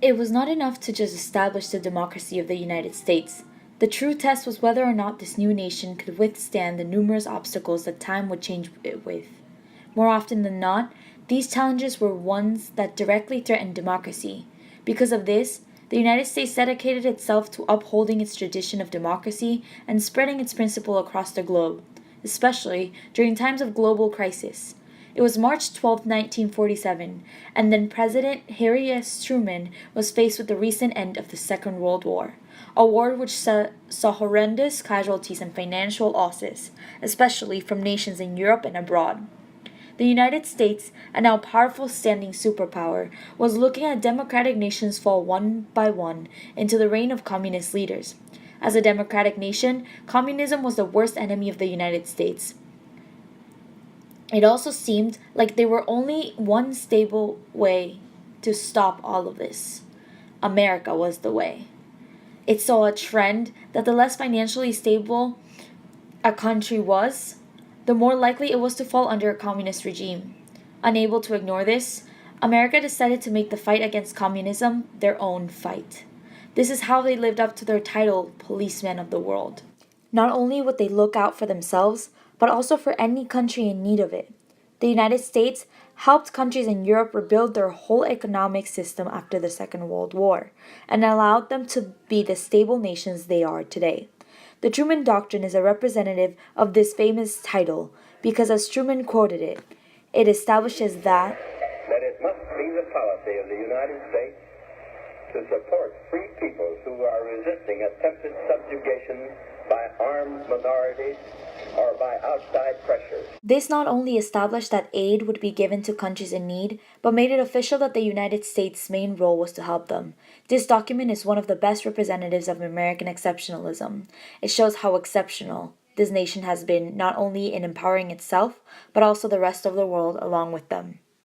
It was not enough to just establish the democracy of the United States. The true test was whether or not this new nation could withstand the numerous obstacles that time would change it with. More often than not, these challenges were ones that directly threatened democracy. Because of this, the United States dedicated itself to upholding its tradition of democracy and spreading its principle across the globe, especially during times of global crisis. It was March 12, 1947, and then President Harry S. Truman was faced with the recent end of the Second World War, a war which saw horrendous casualties and financial losses, especially from nations in Europe and abroad. The United States, a now powerful standing superpower, was looking at democratic nations fall one by one into the reign of communist leaders. As a democratic nation, communism was the worst enemy of the United States. It also seemed like there were only one stable way to stop all of this. America was the way. It saw a trend that the less financially stable a country was, the more likely it was to fall under a communist regime. Unable to ignore this, America decided to make the fight against communism their own fight. This is how they lived up to their title, policemen of the world. Not only would they look out for themselves, but also for any country in need of it. The United States helped countries in Europe rebuild their whole economic system after the Second World War and allowed them to be the stable nations they are today. The Truman Doctrine is a representative of this famous title because, as Truman quoted it establishes that it must be the policy of the United States to support free peoples who are resisting attempted subjugation by armed minorities or by outside pressures. This not only established that aid would be given to countries in need, but made it official that the United States' main role was to help them. This document is one of the best representatives of American exceptionalism. It shows how exceptional this nation has been not only in empowering itself, but also the rest of the world along with them.